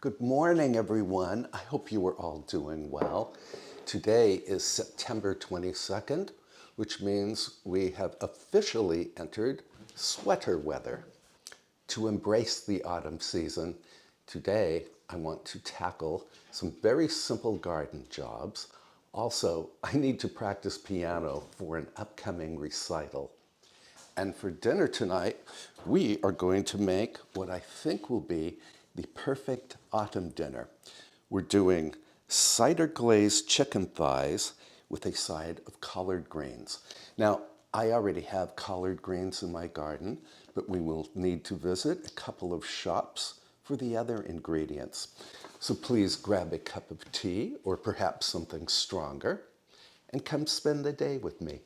Good morning, everyone. I hope you are all doing well. Today is September 22nd, which means we have officially entered sweater weather. To embrace the autumn season, today I want to tackle some very simple garden jobs. Also, I need to practice piano for an upcoming recital. And for dinner tonight, we are going to make what I think will be the perfect autumn dinner. We're doing cider glazed chicken thighs with a side of collard greens. Now, I already have collard greens in my garden, but we will need to visit a couple of shops for the other ingredients. So please grab a cup of tea or perhaps something stronger and come spend the day with me.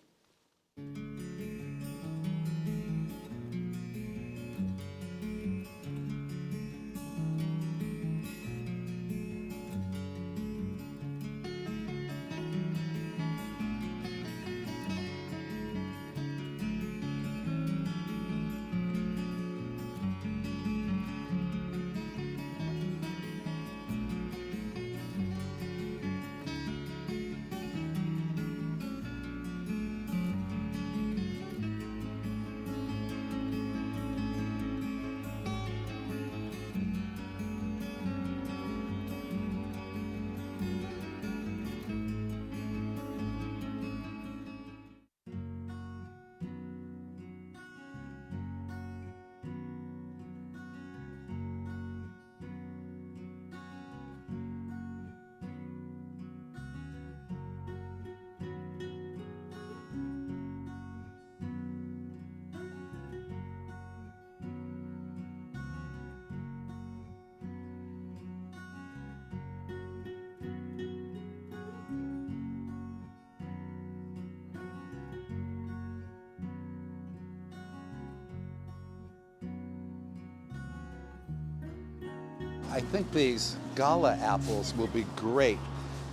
I think these gala apples will be great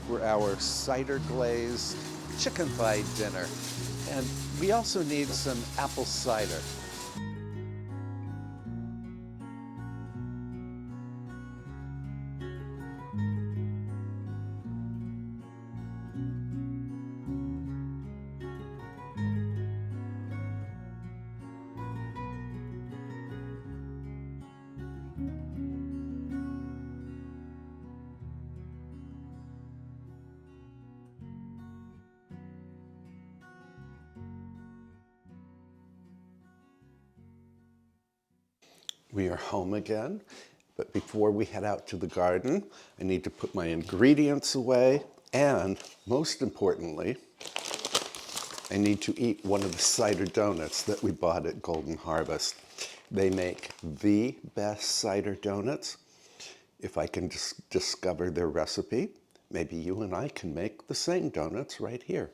for our cider glazed chicken thigh dinner. And we also need some apple cider. We are home again, but before we head out to the garden, I need to put my ingredients away, and most importantly, I need to eat one of the cider donuts that we bought at Golden Harvest. They make the best cider donuts. If I can discover their recipe, maybe you and I can make the same donuts right here.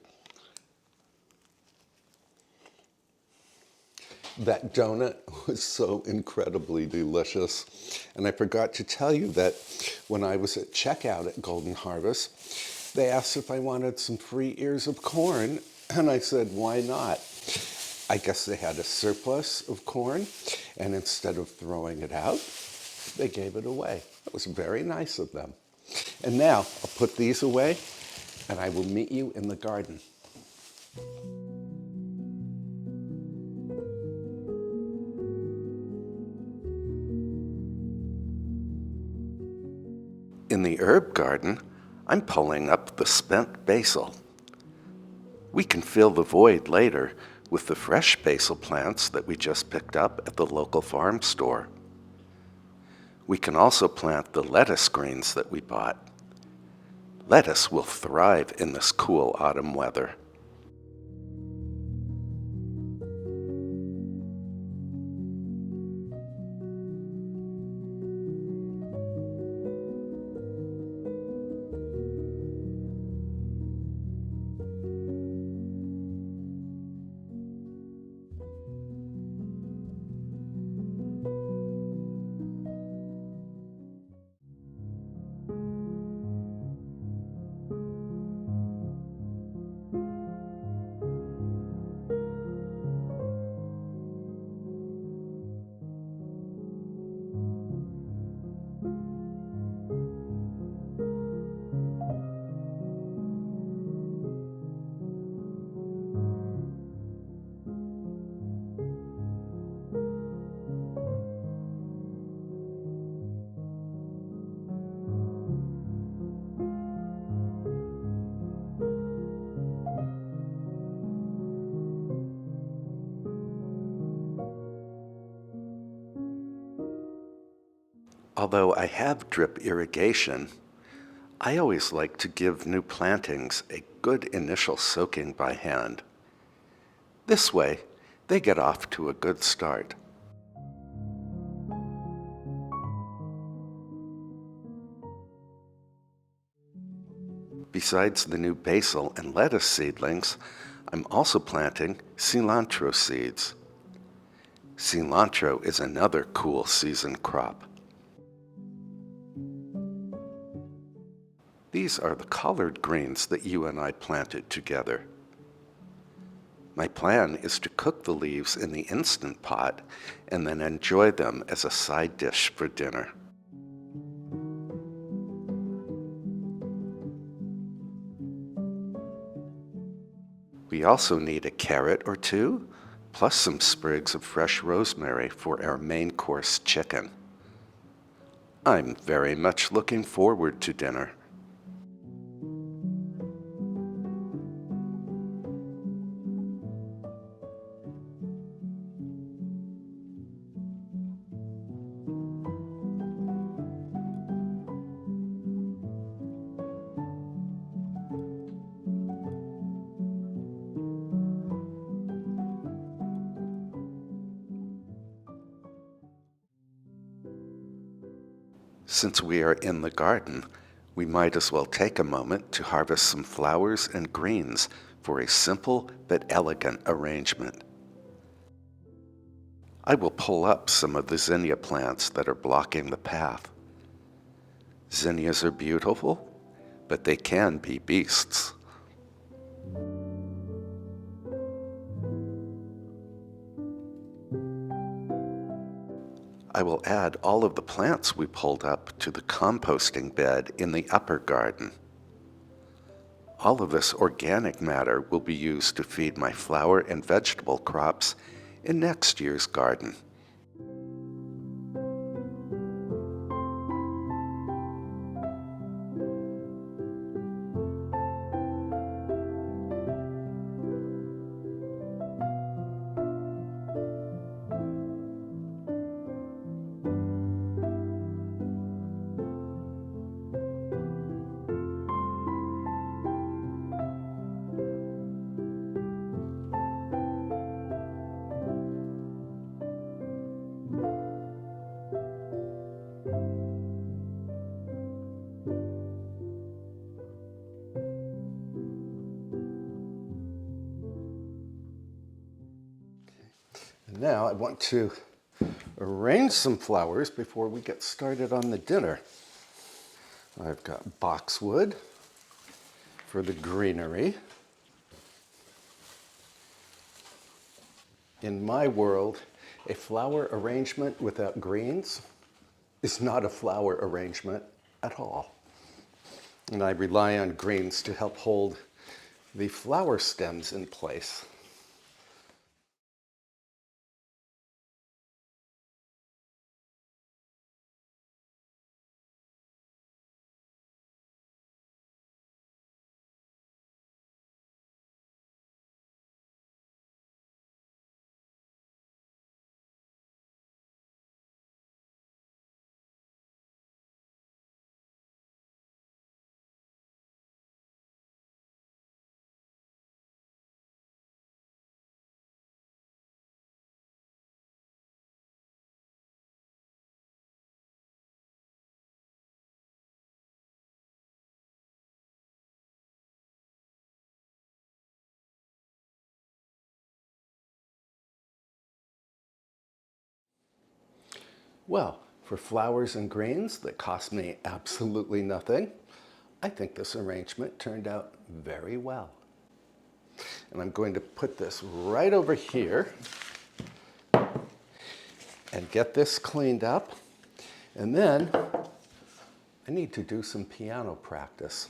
That donut was so incredibly delicious. And I forgot to tell you that when I was at checkout at Golden Harvest, they asked if I wanted some free ears of corn. And I said, why not? I guess they had a surplus of corn. And instead of throwing it out, they gave it away. It was very nice of them. And now I'll put these away and I will meet you in the garden. In the herb garden, I'm pulling up the spent basil. We can fill the void later with the fresh basil plants that we just picked up at the local farm store. We can also plant the lettuce greens that we bought. Lettuce will thrive in this cool autumn weather. Although I have drip irrigation, I always like to give new plantings a good initial soaking by hand. This way, they get off to a good start. Besides the new basil and lettuce seedlings, I'm also planting cilantro seeds. Cilantro is another cool season crop. These are the collard greens that you and I planted together. My plan is to cook the leaves in the Instant Pot and then enjoy them as a side dish for dinner. We also need a carrot or two, plus some sprigs of fresh rosemary for our main course chicken. I'm very much looking forward to dinner. Since we are in the garden, we might as well take a moment to harvest some flowers and greens for a simple but elegant arrangement. I will pull up some of the zinnia plants that are blocking the path. Zinnias are beautiful, but they can be beasts. I will add all of the plants we pulled up to the composting bed in the upper garden. All of this organic matter will be used to feed my flower and vegetable crops in next year's garden. And now I want to arrange some flowers before we get started on the dinner. I've got boxwood for the greenery. In my world, a flower arrangement without greens is not a flower arrangement at all. And I rely on greens to help hold the flower stems in place. Well, for flowers and greens that cost me absolutely nothing, I think this arrangement turned out very well. And I'm going to put this right over here and get this cleaned up. And then I need to do some piano practice.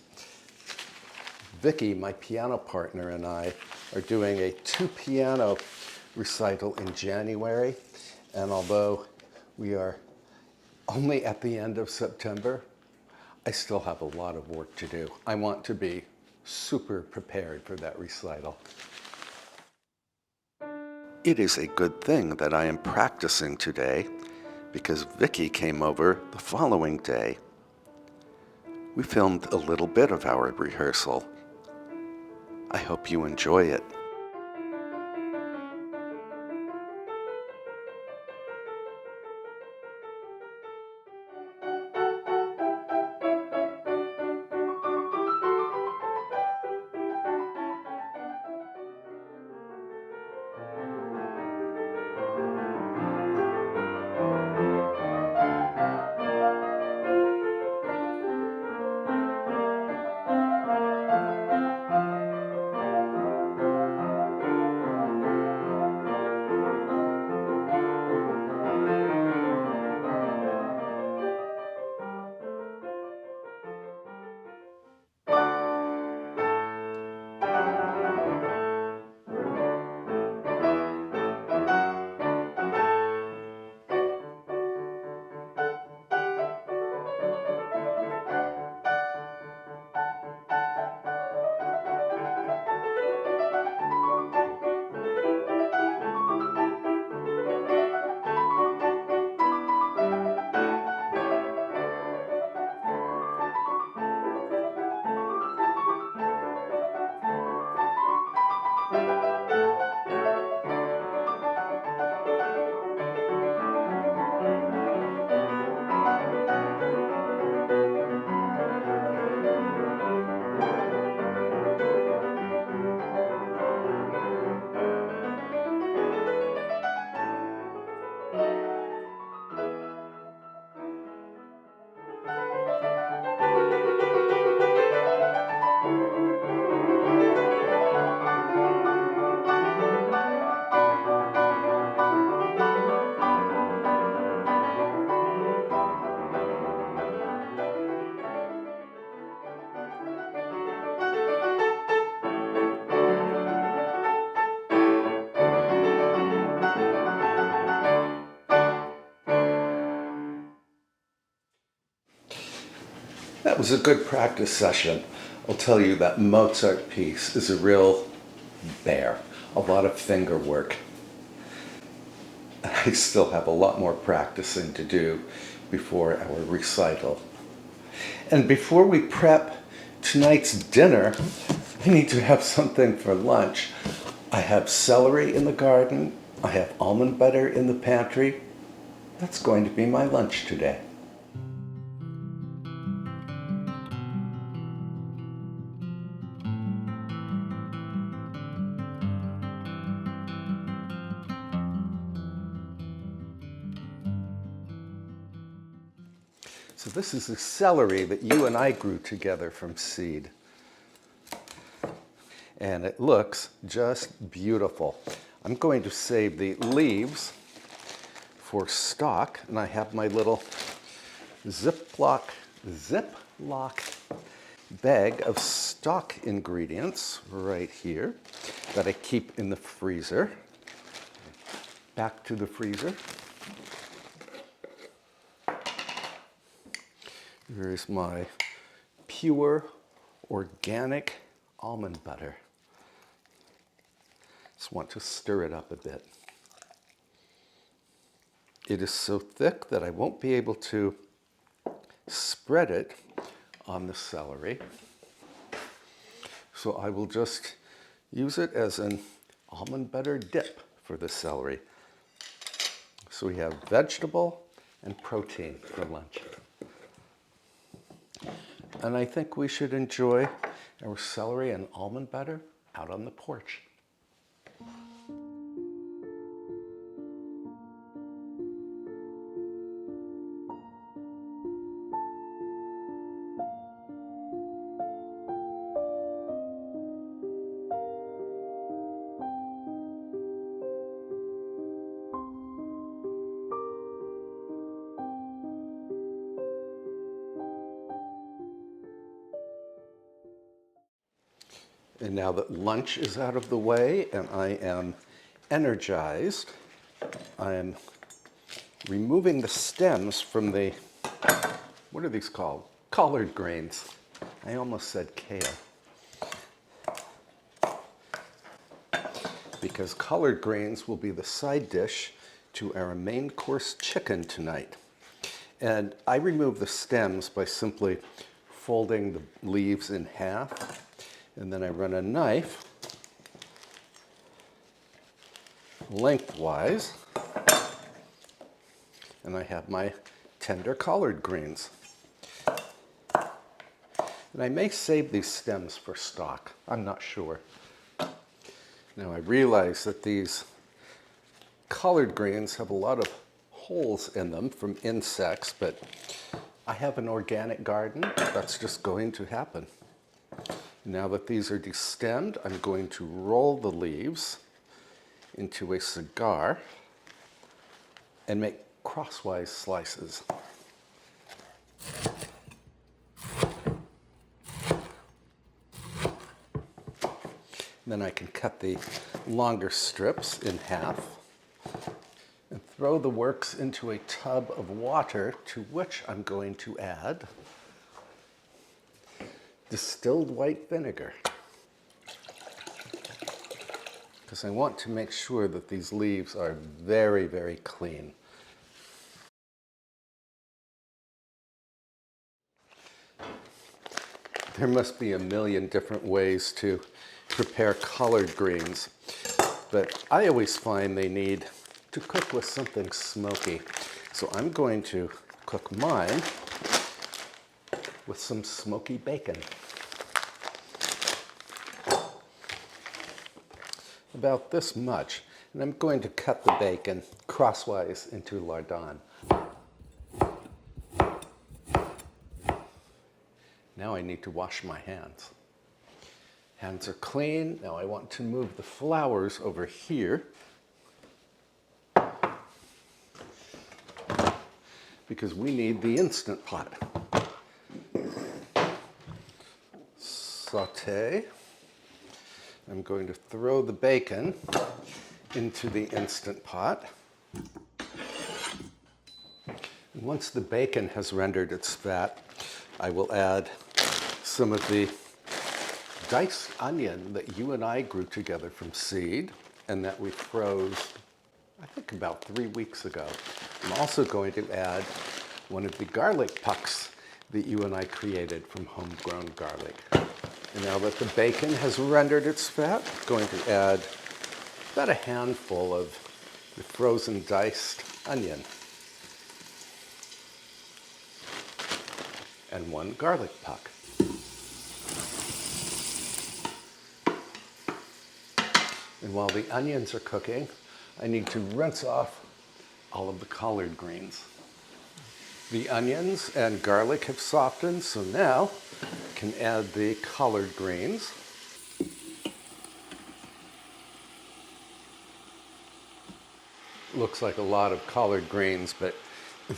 Vicky, my piano partner, and I are doing a 2-piano recital in January. And although we are only at the end of September, I still have a lot of work to do. I want to be super prepared for that recital. It is a good thing that I am practicing today because Vicky came over the following day. We filmed a little bit of our rehearsal. I hope you enjoy it. That was a good practice session. I'll tell you that Mozart piece is a real bear, a lot of finger work. I still have a lot more practicing to do before our recital. And before we prep tonight's dinner, I need to have something for lunch. I have celery in the garden. I have almond butter in the pantry. That's going to be my lunch today. So this is the celery that you and I grew together from seed. And it looks just beautiful. I'm going to save the leaves for stock, and I have my little Ziploc bag of stock ingredients right here that I keep in the freezer. Back to the freezer. Here's my pure organic almond butter. Just want to stir it up a bit. It is so thick that I won't be able to spread it on the celery. So I will just use it as an almond butter dip for the celery. So we have vegetable and protein for lunch. And I think we should enjoy our celery and almond butter out on the porch. And now that lunch is out of the way and I am energized, I am removing the stems from the, what are these called? Collard greens. I almost said kale. Because collard greens will be the side dish to our main course chicken tonight. And I remove the stems by simply folding the leaves in half, and then I run a knife lengthwise, and I have my tender collard greens. And I may save these stems for stock. I'm not sure. Now I realize that these collard greens have a lot of holes in them from insects, but I have an organic garden. That's just going to happen. Now that these are destemmed, I'm going to roll the leaves into a cigar and make crosswise slices. Then I can cut the longer strips in half and throw the works into a tub of water, to which I'm going to add distilled white vinegar, because I want to make sure that these leaves are very, very clean. There must be a million different ways to prepare collard greens, but I always find they need to cook with something smoky. So I'm going to cook mine with some smoky bacon. About this much. And I'm going to cut the bacon crosswise into lardon. Now I need to wash my hands. Hands are clean. Now I want to move the flowers over here, because we need the Instant Pot. Saute. I'm going to throw the bacon into the Instant Pot. And once the bacon has rendered its fat, I will add some of the diced onion that you and I grew together from seed and that we froze, I think, about 3 weeks ago. I'm also going to add one of the garlic pucks that you and I created from homegrown garlic. And now that the bacon has rendered its fat, I'm going to add about a handful of the frozen diced onion and 1 garlic puck. And while the onions are cooking, I need to rinse off all of the collard greens. The onions and garlic have softened, so now I can add the collard greens. Looks like a lot of collard greens, but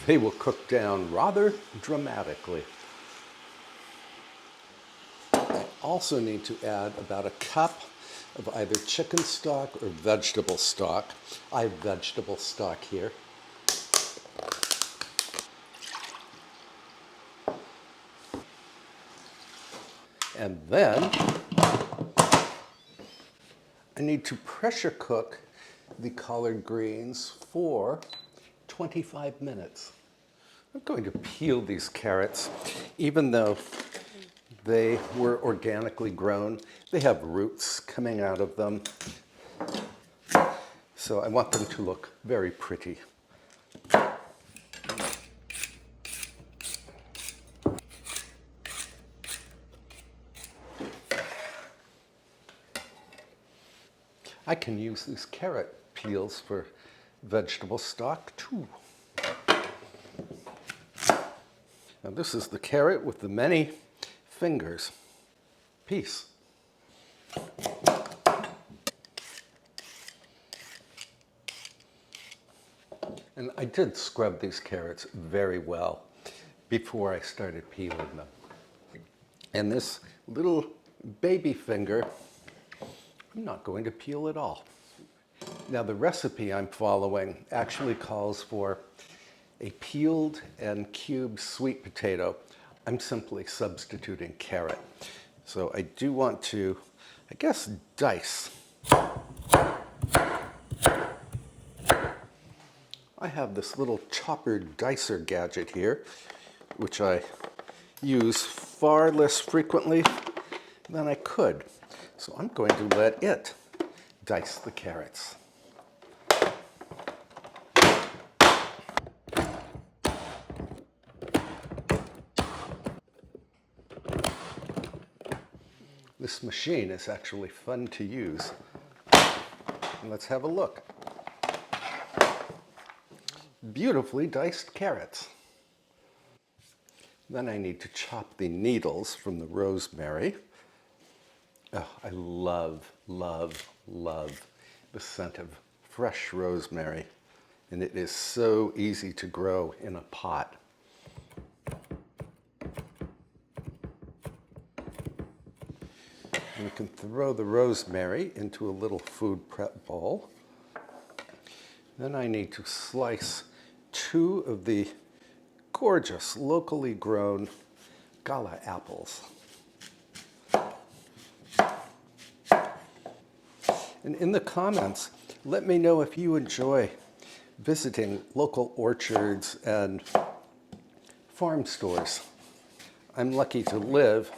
they will cook down rather dramatically. I also need to add about a cup of either chicken stock or vegetable stock. I have vegetable stock here. And then I need to pressure cook the collard greens for 25 minutes. I'm going to peel these carrots. Even though they were organically grown, they have roots coming out of them. So I want them to look very pretty. I can use these carrot peels for vegetable stock too. Now this is the carrot with the many fingers. Peace. And I did scrub these carrots very well before I started peeling them. And this little baby finger, I'm not going to peel at all. Now the recipe I'm following actually calls for a peeled and cubed sweet potato. I'm simply substituting carrot. So I do want to, I guess, dice I have this little chopper dicer gadget here, which I use far less frequently than I could. So I'm going to let it dice the carrots. This machine is actually fun to use. Let's have a look. Beautifully diced carrots. Then I need to chop the needles from the rosemary. Oh, I love, love, love the scent of fresh rosemary. And it is so easy to grow in a pot. And we can throw the rosemary into a little food prep bowl. Then I need to slice 2 of the gorgeous, locally grown Gala apples. And in the comments, let me know if you enjoy visiting local orchards and farm stores. I'm lucky to live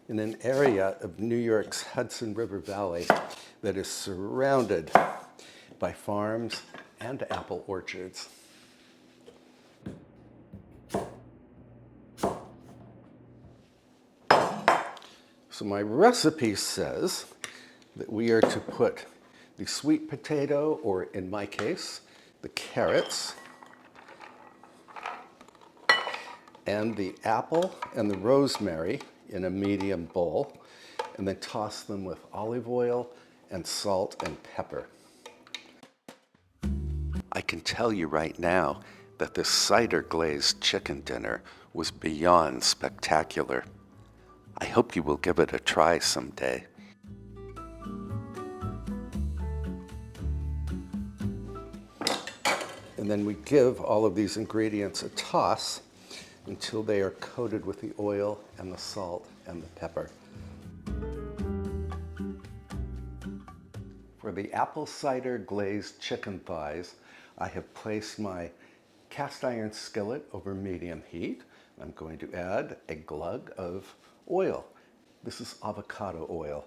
in an area of New York's Hudson River Valley that is surrounded by farms and apple orchards. So my recipe says that we are to put the sweet potato, or in my case, the carrots, and the apple and the rosemary in a medium bowl, and then toss them with olive oil and salt and pepper. I can tell you right now that this cider glazed chicken dinner was beyond spectacular. I hope you will give it a try someday. And then we give all of these ingredients a toss until they are coated with the oil and the salt and the pepper. For the apple cider glazed chicken thighs, I have placed my cast iron skillet over medium heat. I'm going to add a glug of oil. This is avocado oil.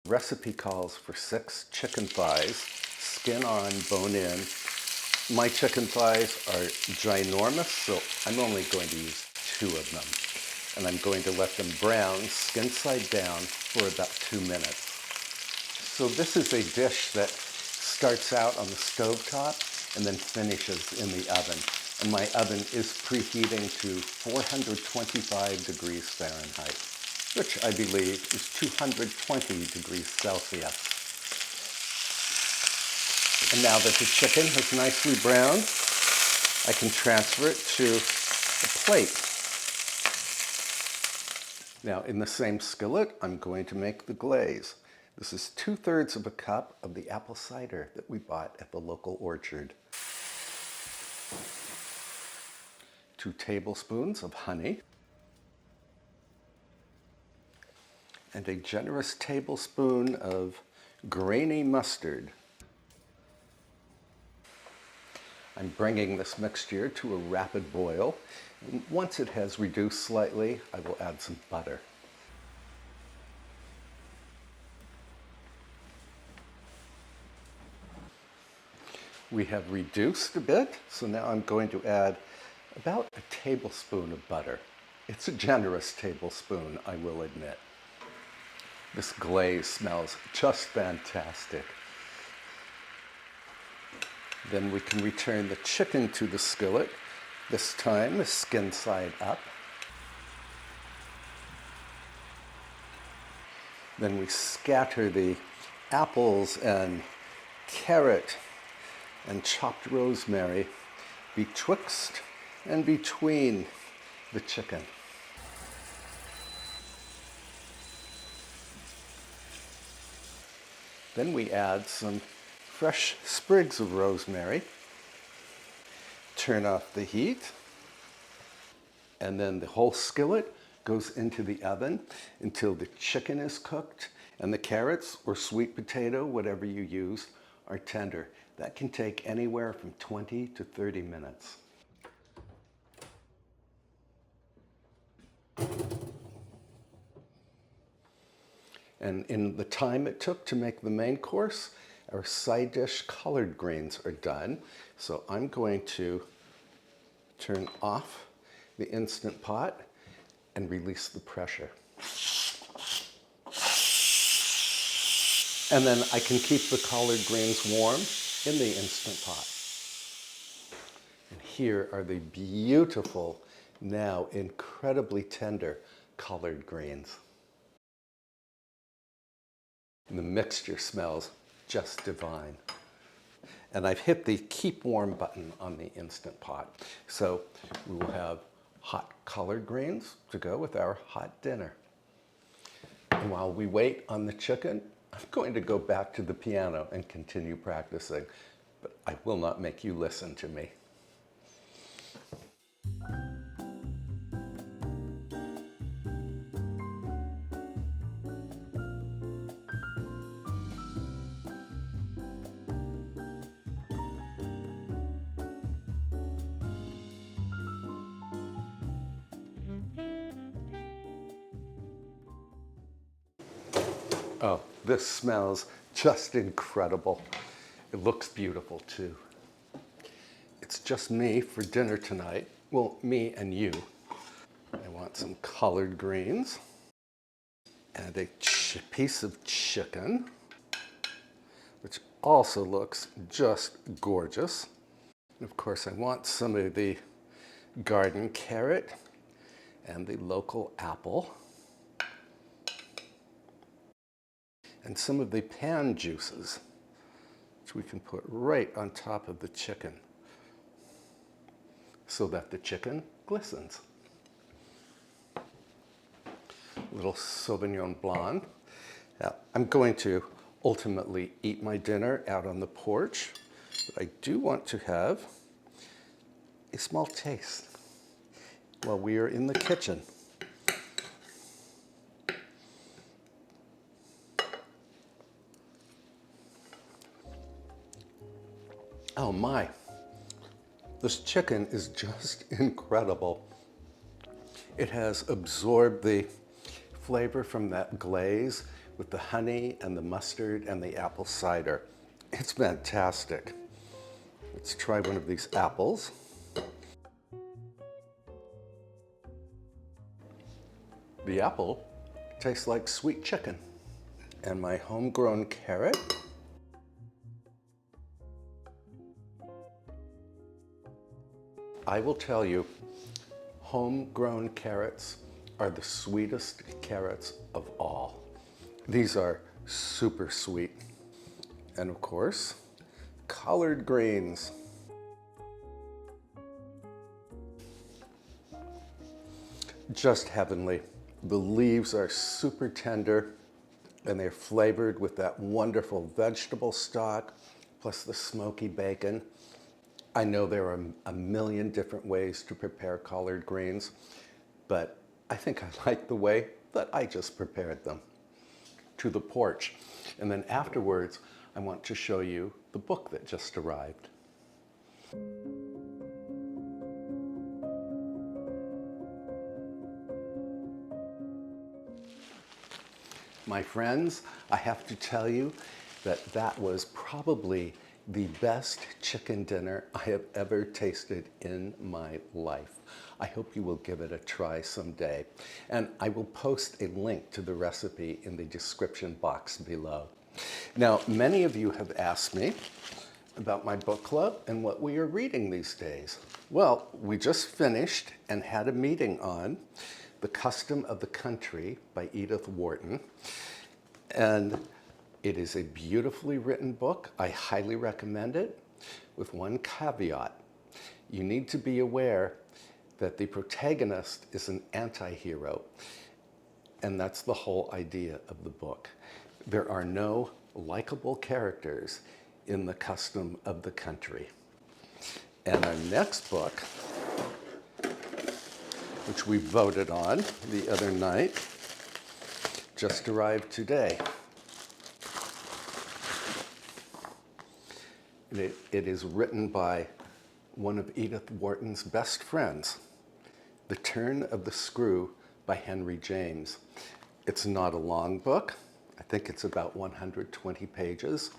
The recipe calls for 6 chicken thighs, skin on, bone in. My chicken thighs are ginormous, so I'm only going to use 2 of them. And I'm going to let them brown, skin side down, for about 2 minutes. So this is a dish that starts out on the stovetop and then finishes in the oven. And my oven is preheating to 425 degrees Fahrenheit, which I believe is 220 degrees Celsius. And now that the chicken has nicely browned, I can transfer it to a plate. Now in the same skillet, I'm going to make the glaze. This is 2/3 of a cup of the apple cider that we bought at the local orchard. 2 tablespoons of honey. And a generous tablespoon of grainy mustard. I'm bringing this mixture to a rapid boil. And once it has reduced slightly, I will add some butter. We have reduced a bit, so now I'm going to add about a tablespoon of butter. It's a generous tablespoon, I will admit. This glaze smells just fantastic. Then we can return the chicken to the skillet, this time the skin side up. Then we scatter the apples and carrot and chopped rosemary betwixt and between the chicken. Then we add some fresh sprigs of rosemary, turn off the heat, and then the whole skillet goes into the oven until the chicken is cooked and the carrots or sweet potato, whatever you use, are tender. That can take anywhere from 20 to 30 minutes. And in the time it took to make the main course, our side dish collard greens are done. So I'm going to turn off the Instant Pot and release the pressure. And then I can keep the collard greens warm in the Instant Pot. And here are the beautiful, now incredibly tender collard greens. And the mixture smells just divine. And I've hit the keep warm button on the Instant Pot. So we will have hot collard greens to go with our hot dinner. And while we wait on the chicken, I'm going to go back to the piano and continue practicing, but I will not make you listen to me. Oh, this smells just incredible. It looks beautiful too. It's just me for dinner tonight. Well, me and you. I want some collard greens and a piece of chicken, which also looks just gorgeous. And of course, I want some of the garden carrot and the local apple, and some of the pan juices, which we can put right on top of the chicken so that the chicken glistens. A little Sauvignon Blanc. Now, I'm going to ultimately eat my dinner out on the porch, but I do want to have a small taste while we are in the kitchen. Oh my, this chicken is just incredible. It has absorbed the flavor from that glaze with the honey and the mustard and the apple cider. It's fantastic. Let's try one of these apples. The apple tastes like sweet chicken. And my homegrown carrot. I will tell you, homegrown carrots are the sweetest carrots of all. These are super sweet. And of course, collard greens. Just heavenly. The leaves are super tender and they're flavored with that wonderful vegetable stock plus the smoky bacon. I know there are a million different ways to prepare collard greens, but I think I like the way that I just prepared them. To the porch. And then afterwards, I want to show you the book that just arrived. My friends, I have to tell you that that was probably the best chicken dinner I have ever tasted in my life. I hope you will give it a try someday. And I will post a link to the recipe in the description box below. Now, many of you have asked me about my book club and what we are reading these days. Well, we just finished and had a meeting on The Custom of the Country by Edith Wharton. And it is a beautifully written book. I highly recommend it, with one caveat. You need to be aware that the protagonist is an anti-hero, and that's the whole idea of the book. There are no likable characters in The Custom of the Country. And our next book, which we voted on the other night, just arrived today. And it is written by one of Edith Wharton's best friends, The Turn of the Screw by Henry James. It's not a long book. I think it's about 120 pages.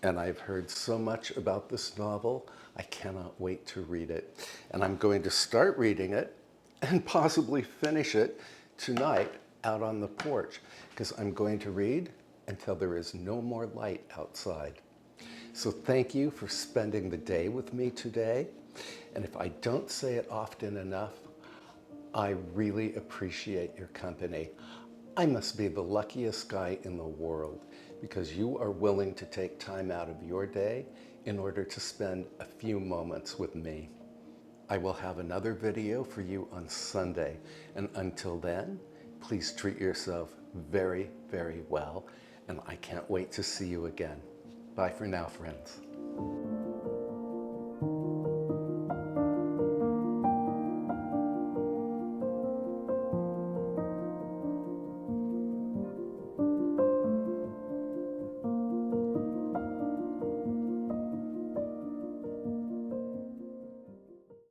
And I've heard so much about this novel, I cannot wait to read it. And I'm going to start reading it and possibly finish it tonight out on the porch, because I'm going to read until there is no more light outside. So thank you for spending the day with me today. And if I don't say it often enough, I really appreciate your company. I must be the luckiest guy in the world, because you are willing to take time out of your day in order to spend a few moments with me. I will have another video for you on Sunday, and until then, please treat yourself very, very well, and I can't wait to see you again. Bye for now, friends.